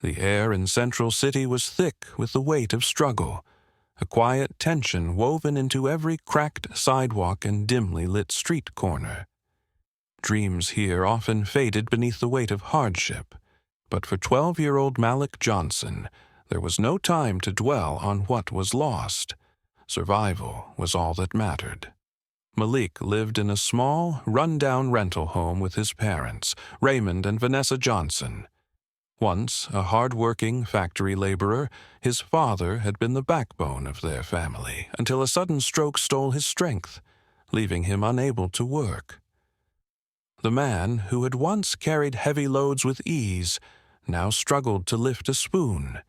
The air in Central City was thick with the weight of struggle, a quiet tension woven into every cracked sidewalk and dimly lit street corner. Dreams here often faded beneath the weight of hardship, but for 12-year-old Malik Johnson, there was no time to dwell on what was lost. Survival was all that mattered. Malik lived in a small, run-down rental home with his parents, Raymond and Vanessa Johnson. Once a hard-working factory laborer, his father had been the backbone of their family until a sudden stroke stole his strength, leaving him unable to work. The man who had once carried heavy loads with ease now struggled to lift a spoon,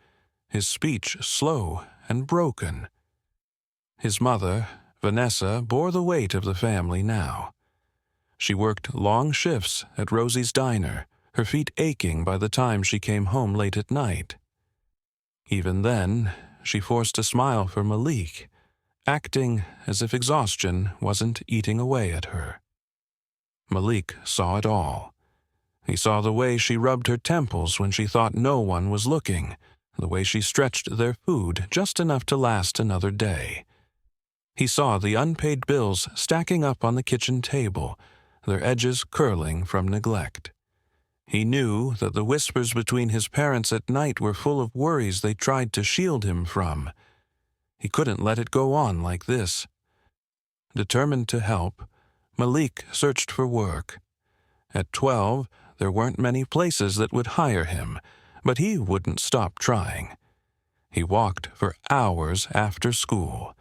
his speech slow and broken. His mother, Vanessa, bore the weight of the family now. She worked long shifts at Rosie's Diner, her feet aching by the time she came home late at night. Even then, she forced a smile for Malik, acting as if exhaustion wasn't eating away at her. Malik saw it all. He saw the way she rubbed her temples when she thought no one was looking, the way she stretched their food just enough to last another day. He saw the unpaid bills stacking up on the kitchen table, their edges curling from neglect. He knew that the whispers between his parents at night were full of worries they tried to shield him from. He couldn't let it go on like this. Determined to help, Malik searched for work. At 12, there weren't many places that would hire him, but he wouldn't stop trying. He walked for hours after school,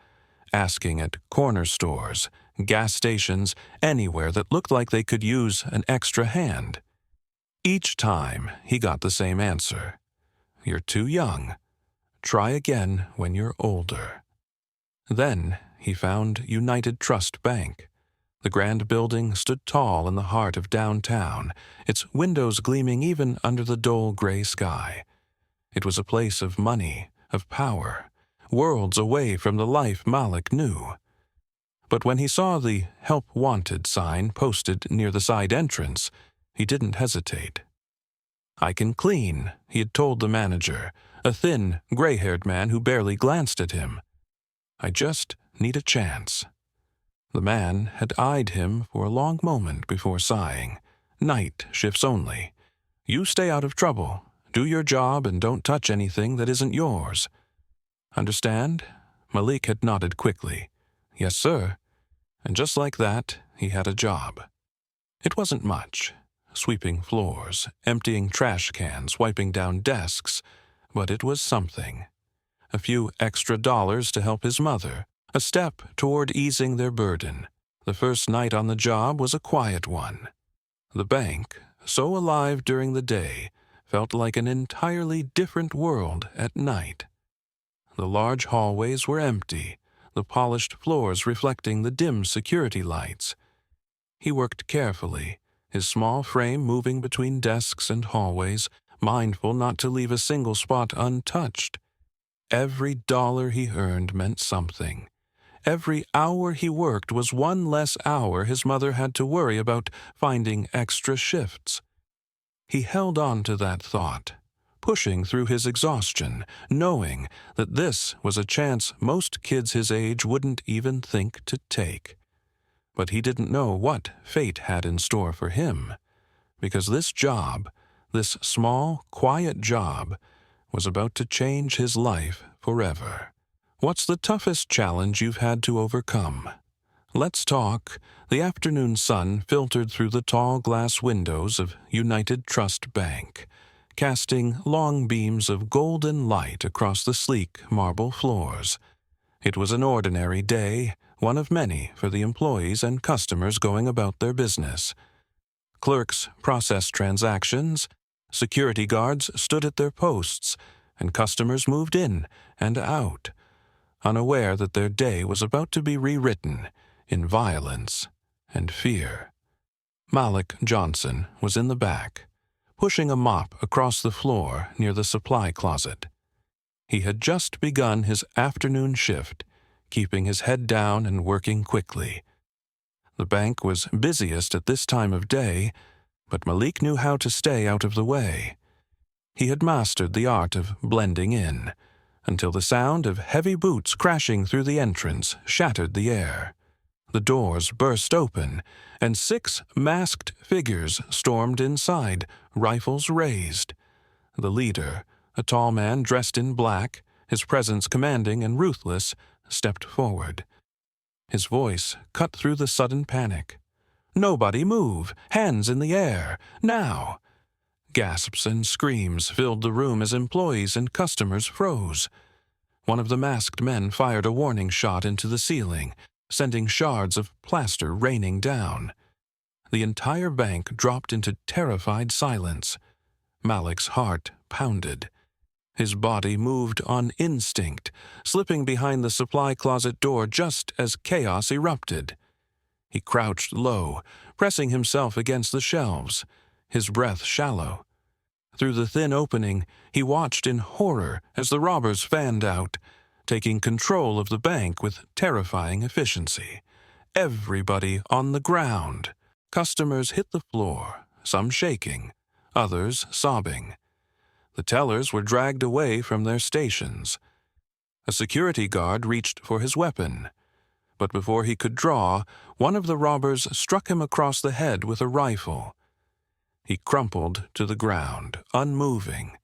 asking at corner stores, gas stations, anywhere that looked like they could use an extra hand. Each time, he got the same answer. "You're too young. Try again when you're older." Then he found United Trust Bank. The grand building stood tall in the heart of downtown, its windows gleaming even under the dull gray sky. It was a place of money, of power, worlds away from the life Malik knew. But when he saw the "Help Wanted" sign posted near the side entrance, he didn't hesitate. "I can clean," he had told the manager, a thin, gray-haired man who barely glanced at him. "I just need a chance." The man had eyed him for a long moment before sighing. "Night shifts only. You stay out of trouble, do your job, and don't touch anything that isn't yours." Understand? Malik had nodded quickly. "Yes, sir." And just like that, he had a job. It wasn't much. Sweeping floors, emptying trash cans, wiping down desks, but it was something. A few extra dollars to help his mother, a step toward easing their burden. The first night on the job was a quiet one. The bank, so alive during the day, felt like an entirely different world at night. The large hallways were empty, the polished floors reflecting the dim security lights. He worked carefully, his small frame moving between desks and hallways, mindful not to leave a single spot untouched. Every dollar he earned meant something. Every hour he worked was one less hour his mother had to worry about finding extra shifts. He held on to that thought, pushing through his exhaustion, knowing that this was a chance most kids his age wouldn't even think to take. But he didn't know what fate had in store for him, because this job, this small, quiet job, was about to change his life forever. What's the toughest challenge you've had to overcome? Let's talk. The afternoon sun filtered through the tall glass windows of United Trust Bank, casting long beams of golden light across the sleek marble floors. It was an ordinary day, one of many for the employees and customers going about their business. Clerks processed transactions, security guards stood at their posts, and customers moved in and out, unaware that their day was about to be rewritten in violence and fear. Malik Johnson was in the back, pushing a mop across the floor near the supply closet. He had just begun his afternoon shift, keeping his head down and working quickly. The bank was busiest at this time of day, but Malik knew how to stay out of the way. He had mastered the art of blending in, until the sound of heavy boots crashing through the entrance shattered the air. The doors burst open, and 6 masked figures stormed inside, rifles raised. The leader, a tall man dressed in black, his presence commanding and ruthless, stepped forward. His voice cut through the sudden panic. "Nobody move! Hands in the air! Now!" Gasps and screams filled the room as employees and customers froze. One of the masked men fired a warning shot into the ceiling, sending shards of plaster raining down. The entire bank dropped into terrified silence. Malik's heart pounded. His body moved on instinct, slipping behind the supply closet door just as chaos erupted. He crouched low, pressing himself against the shelves, his breath shallow. Through the thin opening, he watched in horror as the robbers fanned out, taking control of the bank with terrifying efficiency. Everybody on the ground. Customers hit the floor, some shaking, others sobbing. The tellers were dragged away from their stations. A security guard reached for his weapon, but before he could draw, one of the robbers struck him across the head with a rifle. He crumpled to the ground, unmoving.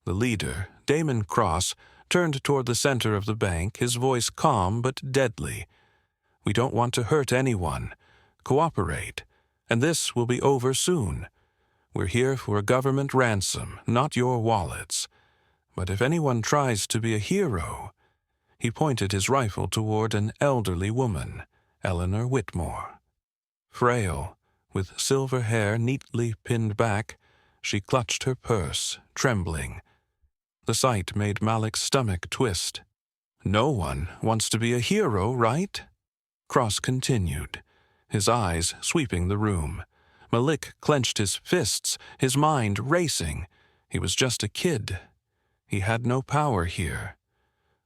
The leader, Damon Cross, turned toward the center of the bank, his voice calm but deadly. "We don't want to hurt anyone. Cooperate, and this will be over soon. We're here for a government ransom, not your wallets. But if anyone tries to be a hero—" He pointed his rifle toward an elderly woman, Eleanor Whitmore. Frail, with silver hair neatly pinned back, she clutched her purse, trembling. The sight made Malik's stomach twist. "No one wants to be a hero, right?" Cross continued, his eyes sweeping the room. Malik clenched his fists, his mind racing. He was just a kid. He had no power here.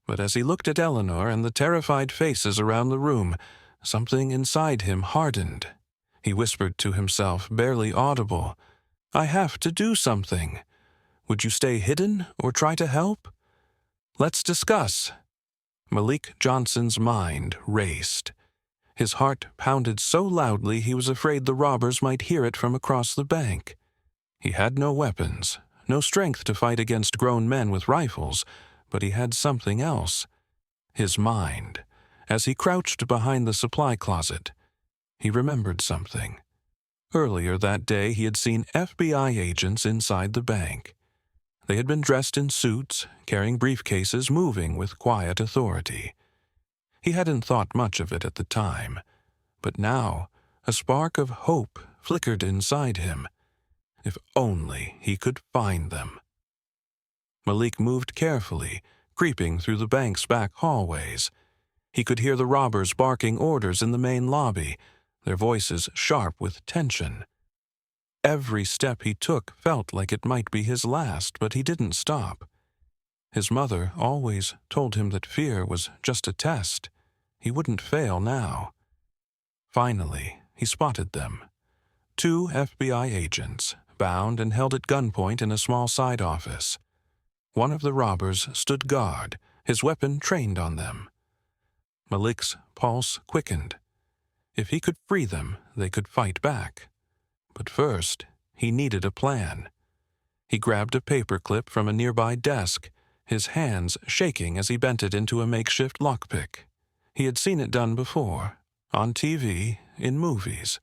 But as he looked at Eleanor and the terrified faces around the room, something inside him hardened. He whispered to himself, barely audible, "I have to do something. Would you stay hidden or try to help? Let's discuss." Malik Johnson's mind raced. His heart pounded so loudly he was afraid the robbers might hear it from across the bank. He had no weapons, no strength to fight against grown men with rifles, but he had something else. His mind. As he crouched behind the supply closet, he remembered something. Earlier that day he had seen FBI agents inside the bank. They had been dressed in suits, carrying briefcases, moving with quiet authority. He hadn't thought much of it at the time, but now a spark of hope flickered inside him. If only he could find them. Malik moved carefully, creeping through the bank's back hallways. He could hear the robbers barking orders in the main lobby, their voices sharp with tension. Every step he took felt like it might be his last, but he didn't stop. His mother always told him that fear was just a test. He wouldn't fail now. Finally, he spotted them. 2 FBI agents, bound and held at gunpoint in a small side office. One of the robbers stood guard, his weapon trained on them. Malik's pulse quickened. If he could free them, they could fight back. But first, he needed a plan. He grabbed a paperclip from a nearby desk, his hands shaking as he bent it into a makeshift lockpick. He had seen it done before, on TV, in movies,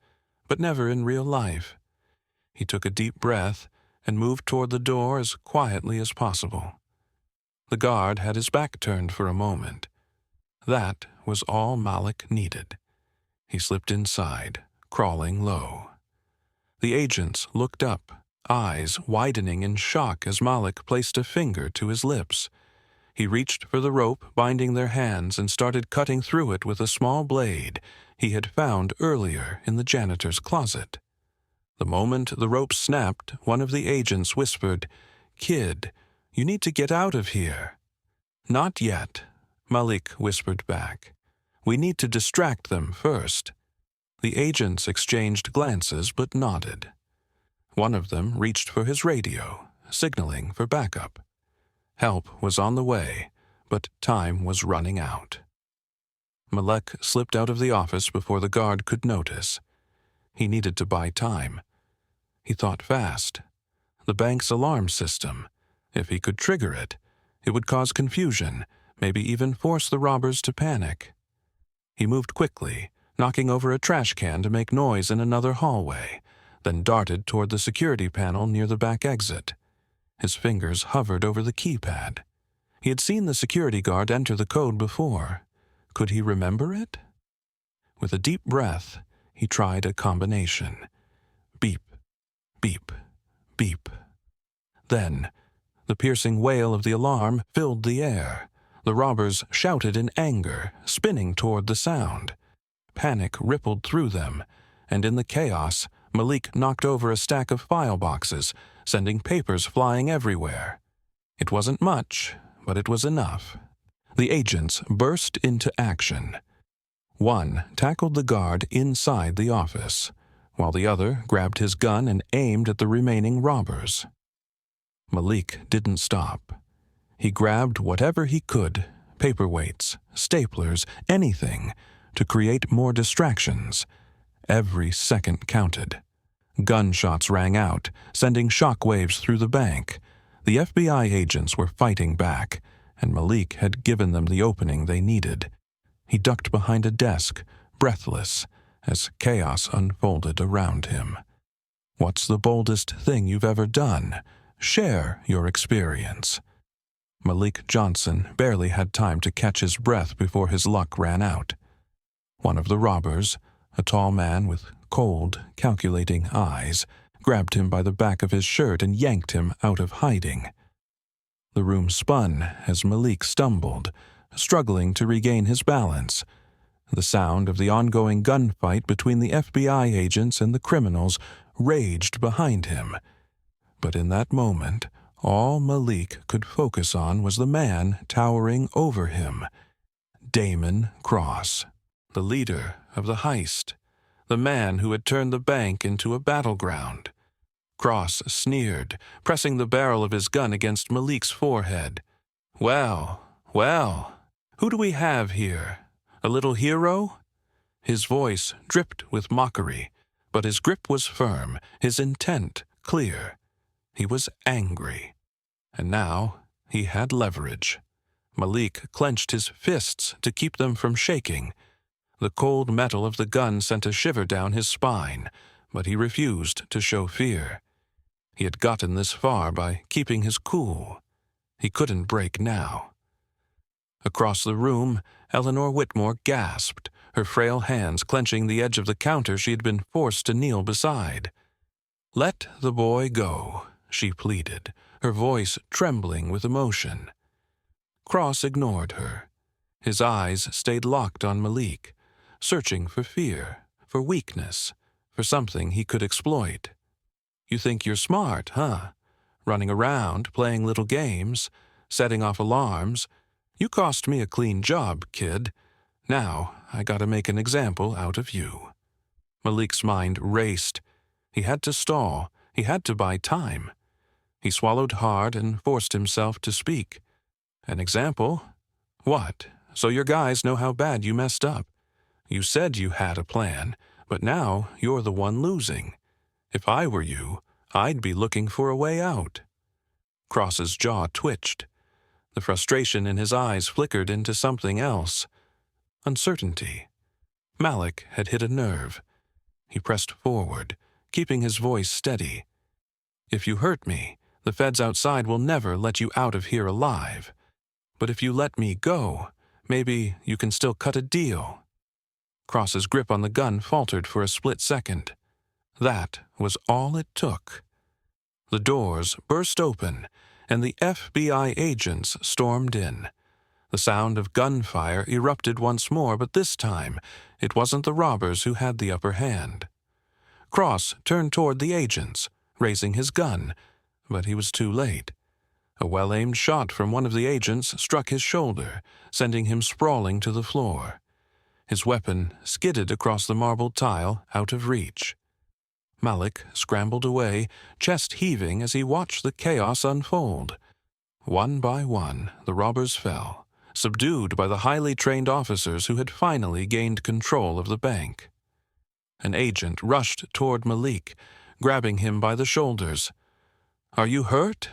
but never in real life. He took a deep breath and moved toward the door as quietly as possible. The guard had his back turned for a moment. That was all Malik needed. He slipped inside, crawling low. The agents looked up, eyes widening in shock as Malik placed a finger to his lips. He reached for the rope binding their hands and started cutting through it with a small blade he had found earlier in the janitor's closet. The moment the rope snapped, one of the agents whispered, "Kid, you need to get out of here." "Not yet," Malik whispered back. "We need to distract them first." The agents exchanged glances but nodded. One of them reached for his radio, signaling for backup. Help was on the way, but time was running out. Malek slipped out of the office before the guard could notice. He needed to buy time. He thought fast. The bank's alarm system. If he could trigger it, it would cause confusion, maybe even force the robbers to panic. He moved quickly, knocking over a trash can to make noise in another hallway, then darted toward the security panel near the back exit. His fingers hovered over the keypad. He had seen the security guard enter the code before. Could he remember it? With a deep breath, he tried a combination. Beep, beep, beep. Then, the piercing wail of the alarm filled the air. The robbers shouted in anger, spinning toward the sound. Panic rippled through them, and in the chaos, Malik knocked over a stack of file boxes, sending papers flying everywhere. It wasn't much, but it was enough. The agents burst into action. One tackled the guard inside the office, while the other grabbed his gun and aimed at the remaining robbers. Malik didn't stop. He grabbed whatever he could, paperweights, staplers, anything, to create more distractions. Every second counted. Gunshots rang out, sending shockwaves through the bank. The FBI agents were fighting back, and Malik had given them the opening they needed. He ducked behind a desk, breathless, as chaos unfolded around him. What's the boldest thing you've ever done? Share your experience. Malik Johnson barely had time to catch his breath before his luck ran out. One of the robbers, a tall man with cold, calculating eyes, grabbed him by the back of his shirt and yanked him out of hiding. The room spun as Malik stumbled, struggling to regain his balance. The sound of the ongoing gunfight between the FBI agents and the criminals raged behind him. But in that moment, all Malik could focus on was the man towering over him. Damon Cross, the leader of the heist, the man who had turned the bank into a battleground. Cross sneered, pressing the barrel of his gun against Malik's forehead. Well, who do we have here? A little hero? His voice dripped with mockery, but his grip was firm, his intent clear. He was angry. And now he had leverage. Malik clenched his fists to keep them from shaking. The cold metal of the gun sent a shiver down his spine, but he refused to show fear. He had gotten this far by keeping his cool. He couldn't break now. Across the room, Eleanor Whitmore gasped, her frail hands clenching the edge of the counter she had been forced to kneel beside. "Let the boy go," she pleaded, her voice trembling with emotion. Cross ignored her. His eyes stayed locked on Malik, searching for fear, for weakness, for something he could exploit. "You think you're smart, huh? Running around, playing little games, setting off alarms. You cost me a clean job, kid. Now I gotta make an example out of you." Malik's mind raced. He had to stall. He had to buy time. He swallowed hard and forced himself to speak. "An example? What? So your guys know how bad you messed up. You said you had a plan, but now you're the one losing. If I were you, I'd be looking for a way out." Cross's jaw twitched. The frustration in his eyes flickered into something else. Uncertainty. Malik had hit a nerve. He pressed forward, keeping his voice steady. "If you hurt me, the feds outside will never let you out of here alive. But if you let me go, maybe you can still cut a deal." Cross's grip on the gun faltered for a split second. That was all it took. The doors burst open, and the FBI agents stormed in. The sound of gunfire erupted once more, but this time it wasn't the robbers who had the upper hand. Cross turned toward the agents, raising his gun, but he was too late. A well-aimed shot from one of the agents struck his shoulder, sending him sprawling to the floor. His weapon skidded across the marble tile out of reach. Malik scrambled away, chest heaving as he watched the chaos unfold. One by one, the robbers fell, subdued by the highly trained officers who had finally gained control of the bank. An agent rushed toward Malik, grabbing him by the shoulders. "Are you hurt?"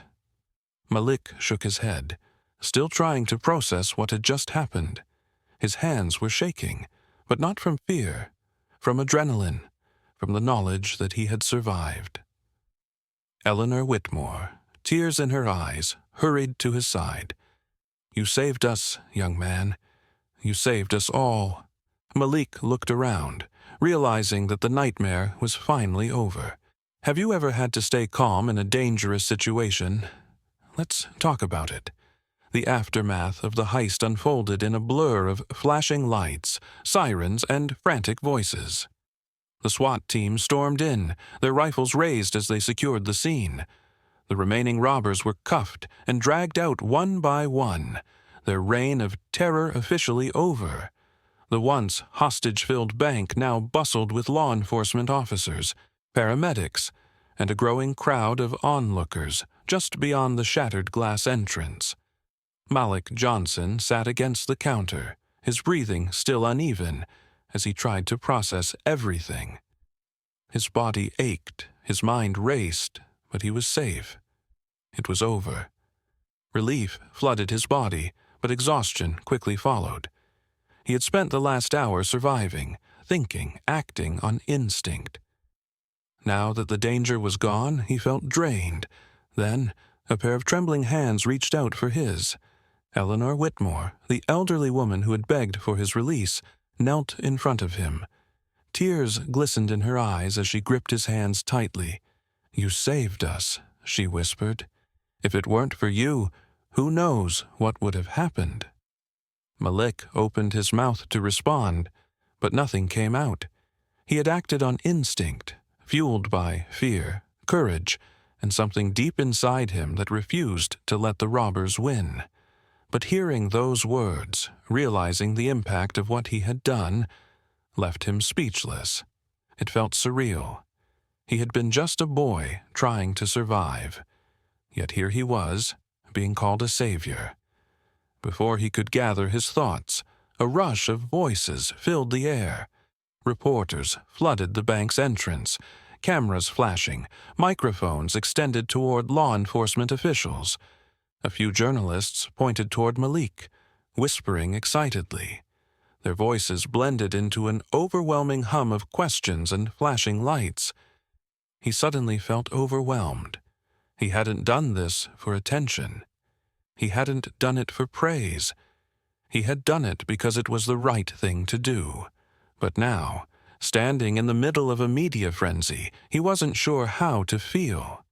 Malik shook his head, still trying to process what had just happened. His hands were shaking, but not from fear, from adrenaline, from the knowledge that he had survived. Eleanor Whitmore, tears in her eyes, hurried to his side. "You saved us, young man. You saved us all." Malik looked around, realizing that the nightmare was finally over. Have you ever had to stay calm in a dangerous situation? Let's talk about it. The aftermath of the heist unfolded in a blur of flashing lights, sirens, and frantic voices. The SWAT team stormed in, their rifles raised as they secured the scene. The remaining robbers were cuffed and dragged out one by one, their reign of terror officially over. The once hostage-filled bank now bustled with law enforcement officers, paramedics, and a growing crowd of onlookers just beyond the shattered glass entrance. Malik Johnson sat against the counter, his breathing still uneven, as he tried to process everything. His body ached, his mind raced, but he was safe. It was over. Relief flooded his body, but exhaustion quickly followed. He had spent the last hour surviving, thinking, acting on instinct. Now that the danger was gone, he felt drained. Then, a pair of trembling hands reached out for his. Eleanor Whitmore, the elderly woman who had begged for his release, knelt in front of him. Tears glistened in her eyes as she gripped his hands tightly. "You saved us," she whispered. "If it weren't for you, who knows what would have happened?" Malik opened his mouth to respond, but nothing came out. He had acted on instinct, fueled by fear, courage, and something deep inside him that refused to let the robbers win. But hearing those words, realizing the impact of what he had done, left him speechless. It felt surreal. He had been just a boy trying to survive. Yet here he was, being called a savior. Before he could gather his thoughts, a rush of voices filled the air. Reporters flooded the bank's entrance, cameras flashing, microphones extended toward law enforcement officials. A few journalists pointed toward Malik, whispering excitedly. Their voices blended into an overwhelming hum of questions and flashing lights. He suddenly felt overwhelmed. He hadn't done this for attention. He hadn't done it for praise. He had done it because it was the right thing to do. But now, standing in the middle of a media frenzy, he wasn't sure how to feel.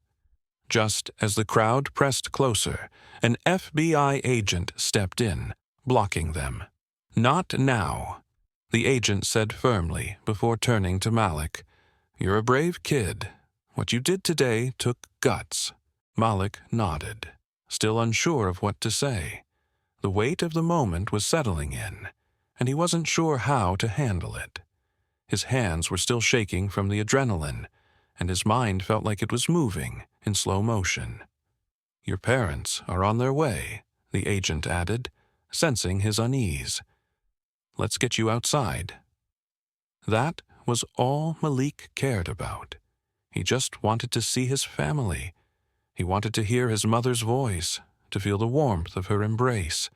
Just as the crowd pressed closer, an FBI agent stepped in, blocking them. "Not now," the agent said firmly before turning to Malik. "You're a brave kid. What you did today took guts." Malik nodded, still unsure of what to say. The weight of the moment was settling in, and he wasn't sure how to handle it. His hands were still shaking from the adrenaline, and his mind felt like it was moving in slow motion. "Your parents are on their way," the agent added, sensing his unease. "Let's get you outside." That was all Malik cared about. He just wanted to see his family. He wanted to hear his mother's voice, to feel the warmth of her embrace.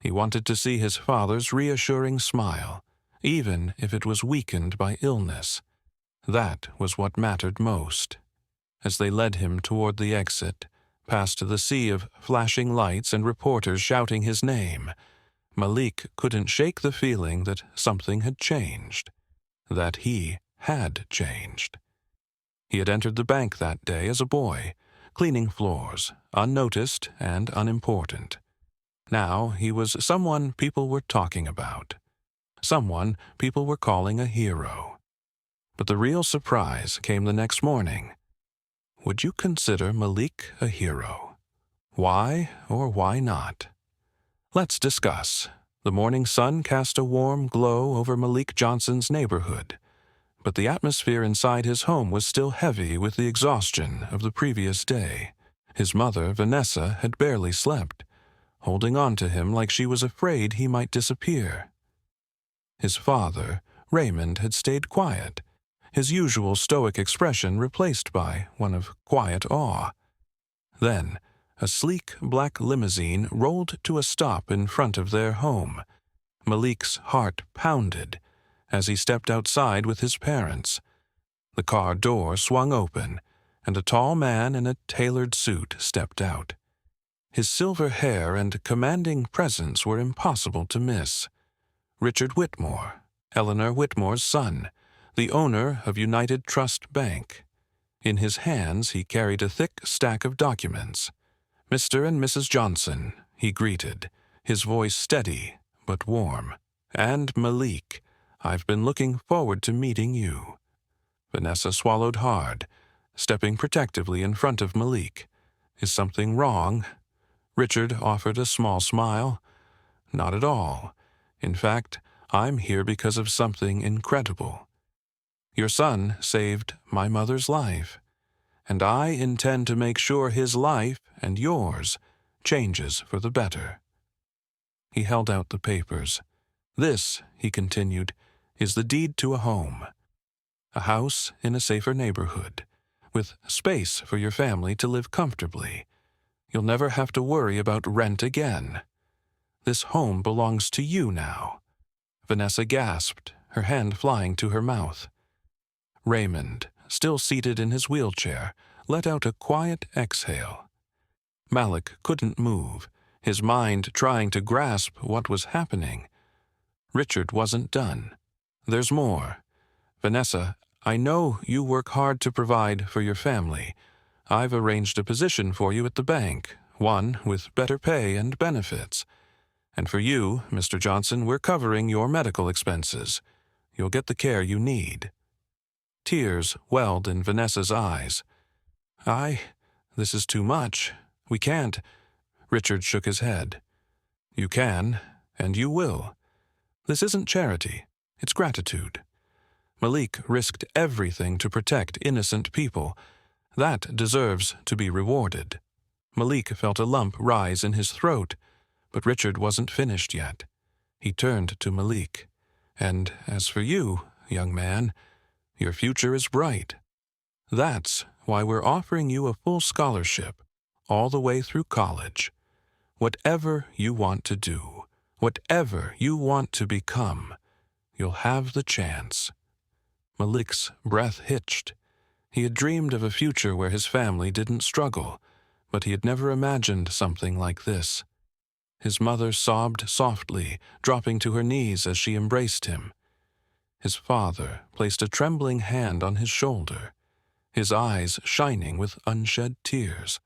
He wanted to see his father's reassuring smile, even if it was weakened by illness. That was what mattered most. As they led him toward the exit, past the sea of flashing lights and reporters shouting his name, Malik couldn't shake the feeling that something had changed, that he had changed. He had entered the bank that day as a boy, cleaning floors, unnoticed and unimportant. Now he was someone people were talking about, someone people were calling a hero. But the real surprise came the next morning. Would you consider Malik a hero? Why or why not? Let's discuss. The morning sun cast a warm glow over Malik Johnson's neighborhood. but the atmosphere inside his home was still heavy with the exhaustion of the previous day. His mother, Vanessa, had barely slept, holding on to him like she was afraid he might disappear. His father, Raymond, had stayed quiet, his usual stoic expression replaced by one of quiet awe. Then, a sleek black limousine rolled to a stop in front of their home. Malik's heart pounded as he stepped outside with his parents. The car door swung open, and a tall man in a tailored suit stepped out. His silver hair and commanding presence were impossible to miss. Richard Whitmore, Eleanor Whitmore's son, the owner of United Trust Bank. In his hands he carried a thick stack of documents. "Mr. and Mrs. Johnson," he greeted, his voice steady but warm. "And Malik, I've been looking forward to meeting you." Vanessa swallowed hard, stepping protectively in front of Malik. "Is something wrong?" Richard offered a small smile. "Not at all. In fact, I'm here because of something incredible. Your son saved my mother's life, and I intend to make sure his life and yours changes for the better." He held out the papers. "This," he continued, "is the deed to a home. A house in a safer neighborhood, with space for your family to live comfortably. You'll never have to worry about rent again. This home belongs to you now." Vanessa gasped, her hand flying to her mouth. Raymond, still seated in his wheelchair, let out a quiet exhale. Malik couldn't move, his mind trying to grasp what was happening. Richard wasn't done. "There's more. Vanessa, I know you work hard to provide for your family. I've arranged a position for you at the bank, one with better pay and benefits. And for you, Mr. Johnson, we're covering your medical expenses. You'll get the care you need." Tears welled in Vanessa's eyes. This is too much. We can't." Richard shook his head. "You can, and you will. This isn't charity, it's gratitude. Malik risked everything to protect innocent people. That deserves to be rewarded." Malik felt a lump rise in his throat, but Richard wasn't finished yet. He turned to Malik. "And as for you, young man, your future is bright. That's why we're offering you a full scholarship, all the way through college. Whatever you want to do, whatever you want to become, you'll have the chance." Malik's breath hitched. He had dreamed of a future where his family didn't struggle, but he had never imagined something like this. His mother sobbed softly, dropping to her knees as she embraced him. His father placed a trembling hand on his shoulder, his eyes shining with unshed tears.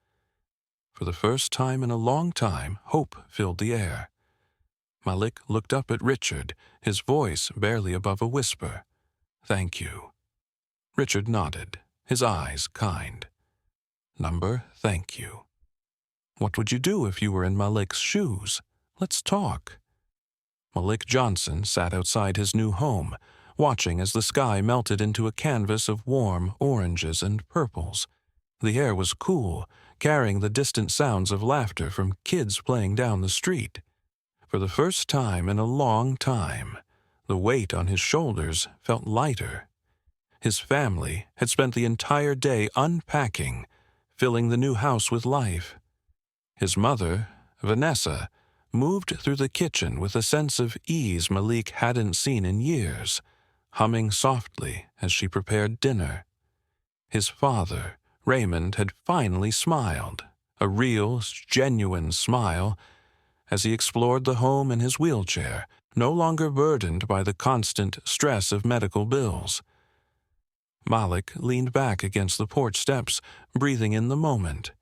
For the first time in a long time, hope filled the air. Malik looked up at Richard, his voice barely above a whisper. "Thank you." Richard nodded, his eyes kind. "Number, thank you. What would you do if you were in Malik's shoes? Let's talk." Malik Johnson sat outside his new home, watching as the sky melted into a canvas of warm oranges and purples. The air was cool, carrying the distant sounds of laughter from kids playing down the street. For the first time in a long time, the weight on his shoulders felt lighter. His family had spent the entire day unpacking, filling the new house with life. His mother, Vanessa, moved through the kitchen with a sense of ease Malik hadn't seen in years, humming softly as she prepared dinner. His father, Raymond, had finally smiled, a real, genuine smile, as he explored the home in his wheelchair, no longer burdened by the constant stress of medical bills. Malik leaned back against the porch steps, breathing in the moment.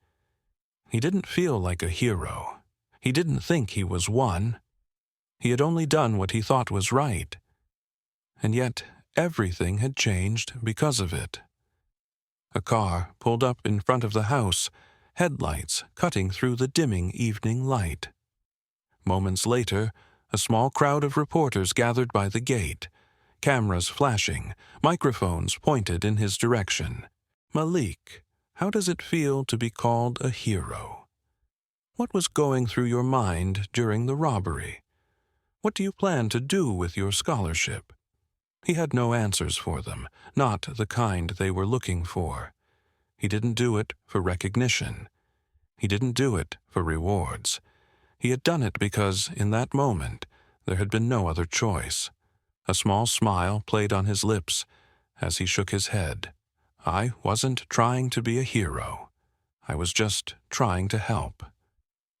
He didn't feel like a hero. He didn't think he was one. He had only done what he thought was right. And yet, everything had changed because of it. A car pulled up in front of the house, headlights cutting through the dimming evening light. Moments later, a small crowd of reporters gathered by the gate, cameras flashing, microphones pointed in his direction. Malik, how does it feel to be called a hero? What was going through your mind during the robbery? What do you plan to do with your scholarship? He had no answers for them, not the kind they were looking for. He didn't do it for recognition. He didn't do it for rewards. He had done it because, in that moment, there had been no other choice. A small smile played on his lips as he shook his head. I wasn't trying to be a hero. I was just trying to help.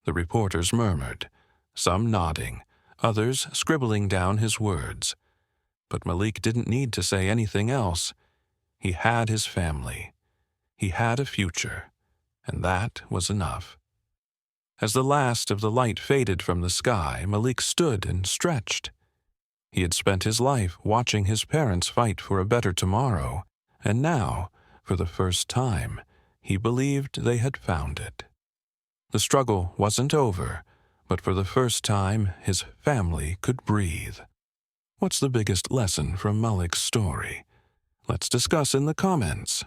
The reporters murmured, some nodding, others scribbling down his words. But Malik didn't need to say anything else. He had his family. He had a future, and that was enough. As the last of the light faded from the sky, Malik stood and stretched. He had spent his life watching his parents fight for a better tomorrow, and now, for the first time, he believed they had found it. The struggle wasn't over, but for the first time, his family could breathe. What's the biggest lesson from Malik's story? Let's discuss in the comments.